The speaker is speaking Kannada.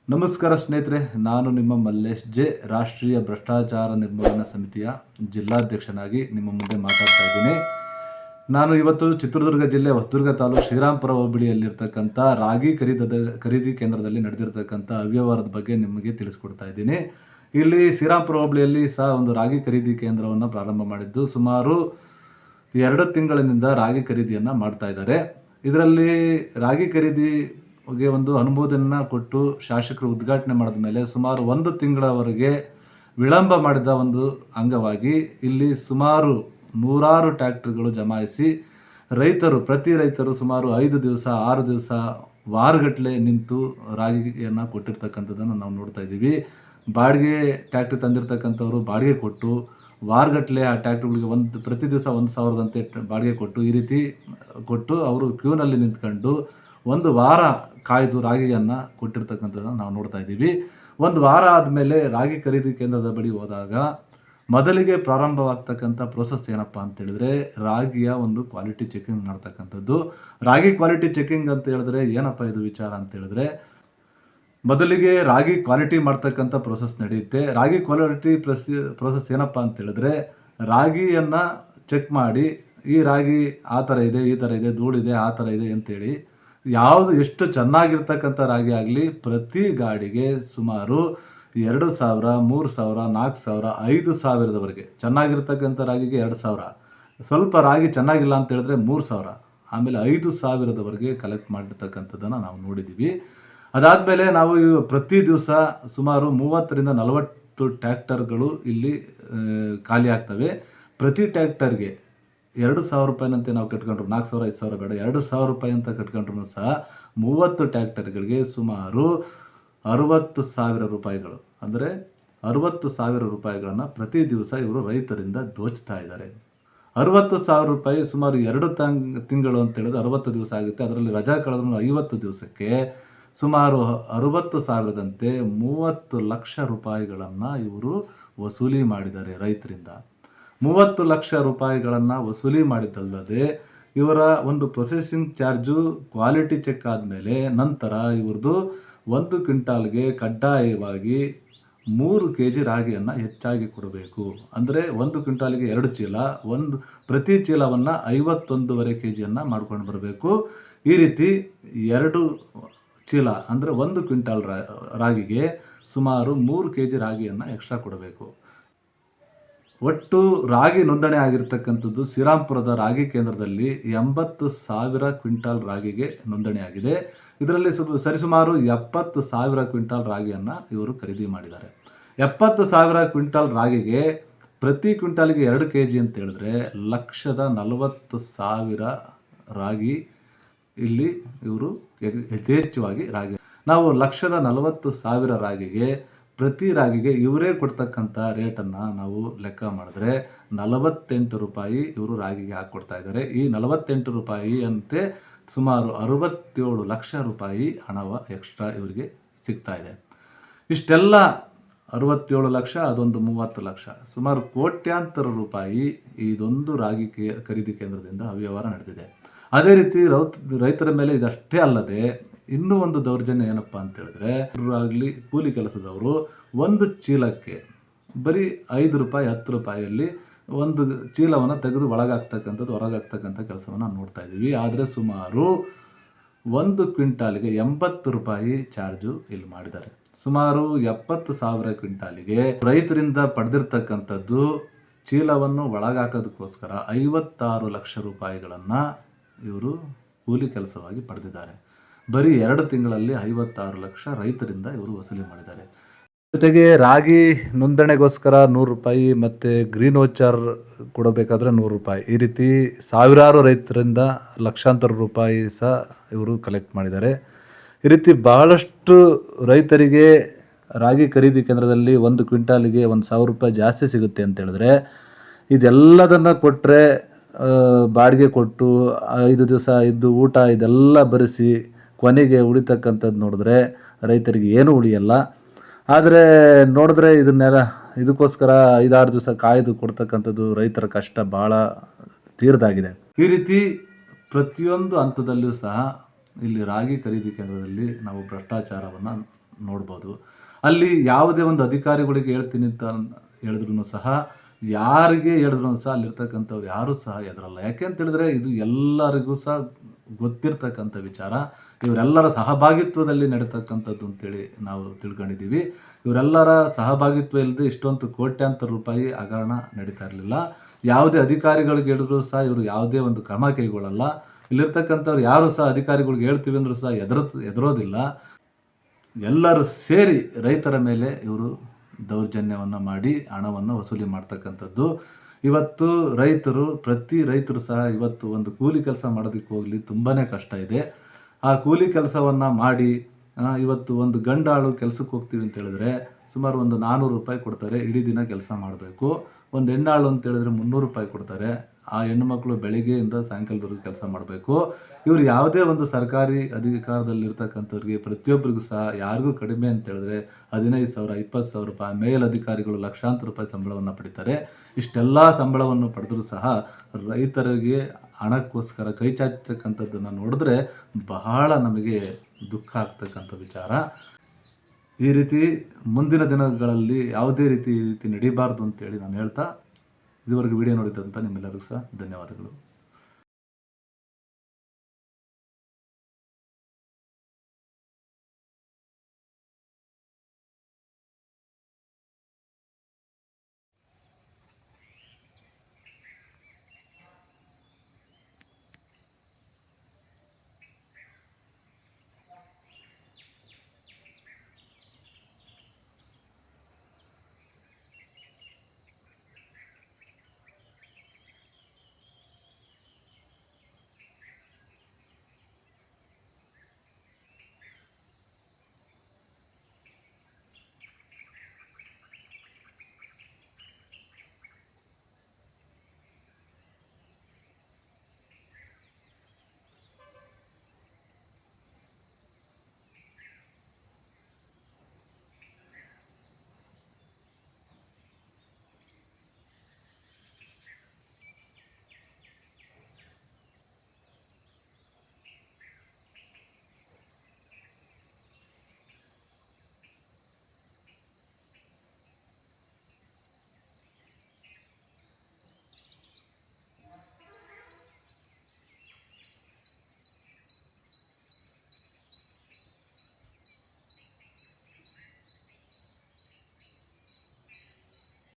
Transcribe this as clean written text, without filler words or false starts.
ನಮಸ್ಕಾರ ಸ್ನೇಹಿತರೆ, ನಾನು ನಿಮ್ಮ ಮಲ್ಲೇಶ್ ಜೆ. ರಾಷ್ಟ್ರೀಯ ಭ್ರಷ್ಟಾಚಾರ ನಿರ್ಮೂಲನಾ ಸಮಿತಿಯ ಜಿಲ್ಲಾಧ್ಯಕ್ಷನಾಗಿ ನಿಮ್ಮ ಮುಂದೆ ಮಾತಾಡ್ತಾ ಇದ್ದೀನಿ. ನಾನು ಇವತ್ತು ಚಿತ್ರದುರ್ಗ ಜಿಲ್ಲೆ ಹೊಸದುರ್ಗ ತಾಲೂಕು ಶ್ರೀರಾಮಪುರ ಹೋಬಳಿಯಲ್ಲಿರ್ತಕ್ಕಂಥ ರಾಗಿ ಖರೀದಿ ಕೇಂದ್ರದಲ್ಲಿ ನಡೆದಿರ್ತಕ್ಕಂಥ ಅವ್ಯವಹಾರದ ಬಗ್ಗೆ ನಿಮಗೆ ತಿಳಿಸ್ಕೊಡ್ತಾ ಇದ್ದೀನಿ. ಇಲ್ಲಿ ಶ್ರೀರಾಮಪುರ ಹೋಬಳಿಯಲ್ಲಿ ಸಹ ಒಂದು ರಾಗಿ ಖರೀದಿ ಕೇಂದ್ರವನ್ನು ಪ್ರಾರಂಭ ಮಾಡಿದ್ದು ಸುಮಾರು 2 ತಿಂಗಳಿನಿಂದ ರಾಗಿ ಖರೀದಿಯನ್ನು ಮಾಡ್ತಾ ಇದ್ದಾರೆ. ಇದರಲ್ಲಿ ರಾಗಿ ಖರೀದಿಗೆ ಒಂದು ಅನುಮೋದನೆಯನ್ನು ಕೊಟ್ಟು ಶಾಸಕರು ಉದ್ಘಾಟನೆ ಮಾಡಿದ ಮೇಲೆ ಸುಮಾರು 1 ತಿಂಗಳವರೆಗೆ ವಿಳಂಬ ಮಾಡಿದ ಒಂದು ಅಂಗವಾಗಿ ಇಲ್ಲಿ ಸುಮಾರು 100 ಟ್ರ್ಯಾಕ್ಟರ್ಗಳು ಜಮಾಯಿಸಿ ಪ್ರತಿ ರೈತರು ಸುಮಾರು 5 ದಿವಸ 6 ದಿವಸ ವಾರಗಟ್ಟಲೆ ನಿಂತು ರಾಗಿಯನ್ನು ಕೊಟ್ಟಿರ್ತಕ್ಕಂಥದ್ದನ್ನು ನಾವು ನೋಡ್ತಾ ಇದ್ದೀವಿ. ಬಾಡಿಗೆ ಟ್ರ್ಯಾಕ್ಟರ್ ತಂದಿರ್ತಕ್ಕಂಥವ್ರು ಬಾಡಿಗೆ ಕೊಟ್ಟು ವಾರಗಟ್ಟಲೆ ಆ ಟ್ರ್ಯಾಕ್ಟರ್ಗಳಿಗೆ ಪ್ರತಿ ದಿವಸ 1,000ದಂತೆ ಬಾಡಿಗೆ ಕೊಟ್ಟು ಈ ರೀತಿ ಕೊಟ್ಟು ಅವರು ಕ್ಯೂನಲ್ಲಿ ನಿಂತ್ಕೊಂಡು 1 ವಾರ ಕಾಯ್ದು ರಾಗಿಯನ್ನು ಕೊಟ್ಟಿರ್ತಕ್ಕಂಥದ್ದನ್ನು ನಾವು ನೋಡ್ತಾ ಇದ್ದೀವಿ. 1 ವಾರ ಆದಮೇಲೆ ರಾಗಿ ಖರೀದಿ ಕೇಂದ್ರದ ಬಳಿ ಹೋದಾಗ ಮೊದಲಿಗೆ ಪ್ರಾರಂಭವಾಗ್ತಕ್ಕಂಥ ಪ್ರೋಸೆಸ್ ಏನಪ್ಪ ಅಂತೇಳಿದ್ರೆ ರಾಗಿಯ ಒಂದು ಕ್ವಾಲಿಟಿ ಚೆಕಿಂಗ್ ಮಾಡ್ತಕ್ಕಂಥದ್ದು. ರಾಗಿ ಕ್ವಾಲಿಟಿ ಚೆಕಿಂಗ್ ಅಂತ ಹೇಳಿದ್ರೆ ಏನಪ್ಪ ಇದು ವಿಚಾರ ಅಂತ ಹೇಳಿದ್ರೆ, ಮೊದಲಿಗೆ ರಾಗಿ ಕ್ವಾಲಿಟಿ ಮಾಡ್ತಕ್ಕಂಥ ಪ್ರೋಸೆಸ್ ನಡೆಯುತ್ತೆ. ರಾಗಿ ಕ್ವಾಲಿಟಿ ಪ್ರೋಸೆಸ್ ಏನಪ್ಪ ಅಂತ ಹೇಳಿದ್ರೆ, ರಾಗಿಯನ್ನು ಚೆಕ್ ಮಾಡಿ ಈ ರಾಗಿ ಆ ಥರ ಇದೆ, ಈ ಥರ ಇದೆ, ಧೂಳಿದೆ, ಆ ಥರ ಇದೆ ಅಂತೇಳಿ ಯಾವುದು ಎಷ್ಟು ಚೆನ್ನಾಗಿರ್ತಕ್ಕಂಥ ರಾಗಿ ಆಗಲಿ ಪ್ರತಿ ಗಾಡಿಗೆ ಸುಮಾರು 2,000, 3,000, 4,000, 5,000ದವರೆಗೆ ಚೆನ್ನಾಗಿರ್ತಕ್ಕಂಥ ರಾಗಿಗೆ 2,000, ಸ್ವಲ್ಪ ರಾಗಿ ಚೆನ್ನಾಗಿಲ್ಲ ಅಂತ ಹೇಳಿದ್ರೆ 3,000, ಆಮೇಲೆ 5,000ದವರೆಗೆ ಕಲೆಕ್ಟ್ ಮಾಡಿರ್ತಕ್ಕಂಥದ್ದನ್ನು ನಾವು ನೋಡಿದ್ದೀವಿ. ಅದಾದಮೇಲೆ ನಾವು ಪ್ರತಿ ದಿವಸ ಸುಮಾರು 30ರಿಂದ 40 ಟ್ರ್ಯಾಕ್ಟರ್ಗಳು ಇಲ್ಲಿ ಖಾಲಿ ಆಗ್ತವೆ. ಪ್ರತಿ ಟ್ರ್ಯಾಕ್ಟರ್ಗೆ 2,000 ರೂಪಾಯಿನಂತೆ ನಾವು ಕಟ್ಕೊಂಡ್ರು, 4,000, 5,000 ಬೇಡ, 2,000 ರೂಪಾಯಿ ಅಂತ ಕಟ್ಕೊಂಡ್ರು ಸಹ 30 ಟ್ರ್ಯಾಕ್ಟರ್ಗಳಿಗೆ ಸುಮಾರು 60,000 ರೂಪಾಯಿಗಳು, ಅಂದರೆ 60,000 ರೂಪಾಯಿಗಳನ್ನು ಪ್ರತಿ ದಿವಸ ಇವರು ರೈತರಿಂದ ದೋಚ್ತಾ ಇದ್ದಾರೆ. 60,000 ರೂಪಾಯಿ ಸುಮಾರು 2 ತಿಂಗಳು ಅಂತ ಹೇಳಿದ್ರೆ 60 ದಿವಸ ಆಗುತ್ತೆ. ಅದರಲ್ಲಿ ರಜಾ ಕಳೆದ್ರು 50 ದಿವಸಕ್ಕೆ ಸುಮಾರು 60,000ದಂತೆ 30 ಲಕ್ಷ ರೂಪಾಯಿಗಳನ್ನು ಇವರು ವಸೂಲಿ ಮಾಡಿದ್ದಾರೆ ರೈತರಿಂದ. 30 ಲಕ್ಷ ರೂಪಾಯಿಗಳನ್ನು ವಸೂಲಿ ಮಾಡಿದ್ದಲ್ಲದೆ ಇವರ ಒಂದು ಪ್ರೊಸೆಸಿಂಗ್ ಚಾರ್ಜು ಕ್ವಾಲಿಟಿ ಚೆಕ್ ಆದಮೇಲೆ ನಂತರ ಇವ್ರದ್ದು 1 ಕ್ವಿಂಟಾಲ್ಗೆ ಕಡ್ಡಾಯವಾಗಿ 3 kg ರಾಗಿಯನ್ನು ಹೆಚ್ಚಾಗಿ ಕೊಡಬೇಕು. ಅಂದರೆ 1 ಕ್ವಿಂಟಾಲ್ಗೆ 2 ಚೀಲ, ಪ್ರತಿ ಚೀಲವನ್ನು 51.5 kgಯನ್ನು ಮಾಡ್ಕೊಂಡು ಬರಬೇಕು. ಈ ರೀತಿ 2 ಚೀಲ ಅಂದರೆ 1 ಕ್ವಿಂಟಾಲ್ ರಾಗಿಗೆ ಸುಮಾರು 3 kg ರಾಗಿಯನ್ನು ಎಕ್ಸ್ಟ್ರಾ ಕೊಡಬೇಕು. ಒಟ್ಟು ರಾಗಿ ನೋಂದಣಿ ಆಗಿರ್ತಕ್ಕಂಥದ್ದು ಶ್ರೀರಾಮಪುರದ ರಾಗಿ ಕೇಂದ್ರದಲ್ಲಿ 80,000 ಕ್ವಿಂಟಾಲ್ ರಾಗಿಗೆ ನೋಂದಣಿ ಆಗಿದೆ. ಇದರಲ್ಲಿ ಸರಿಸುಮಾರು 70,000 ಕ್ವಿಂಟಾಲ್ ರಾಗಿಯನ್ನು ಇವರು ಖರೀದಿ ಮಾಡಿದ್ದಾರೆ. 70,000 ಕ್ವಿಂಟಾಲ್ ರಾಗಿಗೆ ಪ್ರತಿ ಕ್ವಿಂಟಾಲ್ಗೆ 2 kg ಅಂತ ಹೇಳಿದ್ರೆ 1,40,000 ರಾಗಿ ಇಲ್ಲಿ ಇವರು ಯಥೇಚ್ಛವಾಗಿ ರಾಗಿ, ನಾವು 1,40,000 ರಾಗಿಗೆ ಪ್ರತಿ ರಾಗಿಗೆ ಇವರೇ ಕೊಡ್ತಕ್ಕಂಥ ರೇಟನ್ನು ನಾವು ಲೆಕ್ಕ ಮಾಡಿದ್ರೆ 48 ರೂಪಾಯಿ ಇವರು ರಾಗಿಗೆ ಹಾಕ್ಕೊಡ್ತಾ ಇದ್ದಾರೆ. ಈ 48 ರೂಪಾಯಿ ಅಂತೆ ಸುಮಾರು 67 ಲಕ್ಷ ರೂಪಾಯಿ ಹಣವ ಎಕ್ಸ್ಟ್ರಾ ಇವರಿಗೆ ಸಿಗ್ತಾ ಇದೆ. ಇಷ್ಟೆಲ್ಲ 67 ಲಕ್ಷ, ಅದೊಂದು 30 ಲಕ್ಷ, ಸುಮಾರು ಕೋಟ್ಯಾಂತರ ರೂಪಾಯಿ ಇದೊಂದು ರಾಗಿ ಖರೀದಿ ಕೇಂದ್ರದಿಂದ ಅವ್ಯವಹಾರ ನಡೆದಿದೆ. ಅದೇ ರೀತಿ ರೈತರ ಮೇಲೆ ಇದಷ್ಟೇ ಅಲ್ಲದೆ ಇನ್ನೂ ಒಂದು ದೌರ್ಜನ್ಯ ಏನಪ್ಪ ಅಂತ ಹೇಳಿದ್ರೆ, ಆಗಲಿ ಕೂಲಿ ಕೆಲಸದವರು 1 ಚೀಲಕ್ಕೆ ಬರೀ 5 ರೂಪಾಯಿ 10 ರೂಪಾಯಿಯಲ್ಲಿ 1 ಚೀಲವನ್ನು ತೆಗೆದು ಹೊರಗಾಗ್ತಕ್ಕಂಥ ಕೆಲಸವನ್ನು ನೋಡ್ತಾ ಇದ್ದೀವಿ. ಆದರೆ ಸುಮಾರು 1 ಕ್ವಿಂಟಾಲಿಗೆ 80 ರೂಪಾಯಿ ಚಾರ್ಜು ಇಲ್ಲಿ ಮಾಡಿದ್ದಾರೆ. ಸುಮಾರು 70,000 ಕ್ವಿಂಟಾಲಿಗೆ ರೈತರಿಂದ ಪಡೆದಿರ್ತಕ್ಕಂಥದ್ದು ಚೀಲವನ್ನು ಒಳಗಾಕೋದಕ್ಕೋಸ್ಕರ 56 ಲಕ್ಷ ರೂಪಾಯಿಗಳನ್ನು ಇವರು ಕೂಲಿ ಕೆಲಸವಾಗಿ ಪಡೆದಿದ್ದಾರೆ. ಬರೀ 2 ತಿಂಗಳಲ್ಲಿ 56 ಲಕ್ಷ ರೈತರಿಂದ ಇವರು ವಸೂಲಿ ಮಾಡಿದ್ದಾರೆ. ಜೊತೆಗೆ ರಾಗಿ ನೋಂದಣಿಗೋಸ್ಕರ 100 ರೂಪಾಯಿ ಮತ್ತು ಗ್ರೀನ್ ವೋಚರ್ ಕೊಡಬೇಕಾದ್ರೆ 100 ರೂಪಾಯಿ, ಈ ರೀತಿ ಸಾವಿರಾರು ರೈತರಿಂದ ಲಕ್ಷಾಂತರ ರೂಪಾಯಿ ಸಹ ಇವರು ಕಲೆಕ್ಟ್ ಮಾಡಿದ್ದಾರೆ. ಈ ರೀತಿ ಬಹಳಷ್ಟು ರೈತರಿಗೆ ರಾಗಿ ಖರೀದಿ ಕೇಂದ್ರದಲ್ಲಿ 1 ಕ್ವಿಂಟಾಲಿಗೆ 1,000 ರೂಪಾಯಿ ಜಾಸ್ತಿ ಸಿಗುತ್ತೆ ಅಂತ ಹೇಳಿದ್ರೆ, ಇದೆಲ್ಲದನ್ನು ಕೊಟ್ಟರೆ ಬಾಡಿಗೆ ಕೊಟ್ಟು 5 ದಿವಸ ಇದ್ದು ಊಟ ಇದೆಲ್ಲ ಭರಿಸಿ ಕೊನೆಗೆ ಉಳಿತಕ್ಕಂಥದ್ದು ನೋಡಿದ್ರೆ ರೈತರಿಗೆ ಏನೂ ಉಳಿಯಲ್ಲ. ಆದರೆ ನೋಡಿದ್ರೆ ಇದಕ್ಕೋಸ್ಕರ 5-6 ದಿವಸ ಕಾಯ್ದು ಕೊಡ್ತಕ್ಕಂಥದ್ದು ರೈತರ ಕಷ್ಟ ಭಾಳ ತೀರ್ದಾಗಿದೆ. ಈ ರೀತಿ ಪ್ರತಿಯೊಂದು ಹಂತದಲ್ಲೂ ಸಹ ಇಲ್ಲಿ ರಾಗಿ ಖರೀದಿ ಕೇಂದ್ರದಲ್ಲಿ ನಾವು ಭ್ರಷ್ಟಾಚಾರವನ್ನು ನೋಡ್ಬೋದು. ಅಲ್ಲಿ ಯಾವುದೇ ಒಂದು ಅಧಿಕಾರಿಗಳಿಗೆ ಹೇಳ್ತೀನಿ ಅಂತ ಹೇಳಿದ್ರು ಸಹ, ಯಾರಿಗೆ ಹೇಳಿದ್ರು ಸಹ ಅಲ್ಲಿರ್ತಕ್ಕಂಥವ್ರು ಯಾರೂ ಸಹ ಹೆದರಲ್ಲ. ಯಾಕೆ ಅಂತ ಹೇಳಿದ್ರೆ ಇದು ಎಲ್ಲರಿಗೂ ಸಹ ಗೊತ್ತಿರ್ತಕ್ಕಂಥ ವಿಚಾರ. ಇವರೆಲ್ಲರ ಸಹಭಾಗಿತ್ವದಲ್ಲಿ ನಡೀತಕ್ಕಂಥದ್ದು ಅಂತೇಳಿ ನಾವು ತಿಳ್ಕೊಂಡಿದ್ದೀವಿ. ಇವರೆಲ್ಲರ ಸಹಭಾಗಿತ್ವ ಇಲ್ಲದೆ ಇಷ್ಟೊಂದು ಕೋಟ್ಯಾಂತರ ರೂಪಾಯಿ ಹಗರಣ ನಡೀತಾ ಇರಲಿಲ್ಲ. ಯಾವುದೇ ಅಧಿಕಾರಿಗಳಿಗೆ ಹೇಳಿದ್ರು ಸಹ ಇವರು ಯಾವುದೇ ಒಂದು ಕ್ರಮ ಕೈಗೊಳ್ಳಲ್ಲ. ಇಲ್ಲಿರ್ತಕ್ಕಂಥವ್ರು ಯಾರು ಸಹ ಅಧಿಕಾರಿಗಳಿಗೆ ಹೇಳ್ತೀವಿ ಅಂದರೂ ಸಹ ಹೆದರೋದಿಲ್ಲ. ಎಲ್ಲರೂ ಸೇರಿ ರೈತರ ಮೇಲೆ ಇವರು ದೌರ್ಜನ್ಯವನ್ನು ಮಾಡಿ ಹಣವನ್ನು ವಸೂಲಿ ಮಾಡ್ತಕ್ಕಂಥದ್ದು. ಇವತ್ತು ಪ್ರತಿ ರೈತರು ಸಹ ಇವತ್ತು ಒಂದು ಕೂಲಿ ಕೆಲಸ ಮಾಡೋದಕ್ಕೆ ಹೋಗಲಿ ತುಂಬಾ ಕಷ್ಟ ಇದೆ. ಆ ಕೂಲಿ ಕೆಲಸವನ್ನು ಮಾಡಿ ಇವತ್ತು ಒಂದು ಗಂಡಾಳು ಕೆಲಸಕ್ಕೆ ಹೋಗ್ತೀವಿ ಅಂತ ಹೇಳಿದ್ರೆ ಸುಮಾರು ಒಂದು 400 ರೂಪಾಯಿ ಕೊಡ್ತಾರೆ, ಇಡೀ ದಿನ ಕೆಲಸ ಮಾಡಬೇಕು. ಒಂದು ಹೆಣ್ಣಾಳು ಅಂತ ಹೇಳಿದ್ರೆ 300 ರೂಪಾಯಿ ಕೊಡ್ತಾರೆ. ಆ ಹೆಣ್ಣು ಮಕ್ಕಳು ಬೆಳಿಗ್ಗೆಯಿಂದ ಸಾಯಂಕಾಲದವರೆಗೂ ಕೆಲಸ ಮಾಡಬೇಕು. ಇವರು ಯಾವುದೇ ಒಂದು ಸರ್ಕಾರಿ ಅಧಿಕಾರದಲ್ಲಿರ್ತಕ್ಕಂಥವ್ರಿಗೆ ಪ್ರತಿಯೊಬ್ಬರಿಗೂ ಸಹ ಯಾರಿಗೂ ಕಡಿಮೆ ಅಂತ ಹೇಳಿದ್ರೆ 15,000 20,000 ರೂಪಾಯಿ, ಮೇಲಧಿಕಾರಿಗಳು ಲಕ್ಷಾಂತರ ರೂಪಾಯಿ ಸಂಬಳವನ್ನು ಪಡಿತಾರೆ. ಇಷ್ಟೆಲ್ಲ ಸಂಬಳವನ್ನು ಪಡೆದರೂ ಸಹ ರೈತರಿಗೆ ಹಣಕ್ಕೋಸ್ಕರ ಕೈ ಚಾಚತಕ್ಕಂಥದ್ದನ್ನು ನೋಡಿದ್ರೆ ಬಹಳ ನಮಗೆ ದುಃಖ ಆಗ್ತಕ್ಕಂಥ ವಿಚಾರ. ಈ ರೀತಿ ಮುಂದಿನ ದಿನಗಳಲ್ಲಿ ಯಾವುದೇ ರೀತಿ ನಡೀಬಾರ್ದು ಅಂತೇಳಿ ನಾನು ಹೇಳ್ತಾ, ಇದುವರೆಗೂ ವಿಡಿಯೋ ನೋಡಿದಂಥ ನಿಮ್ಮೆಲ್ಲರಿಗೂ ಸಹ ಧನ್ಯವಾದಗಳು.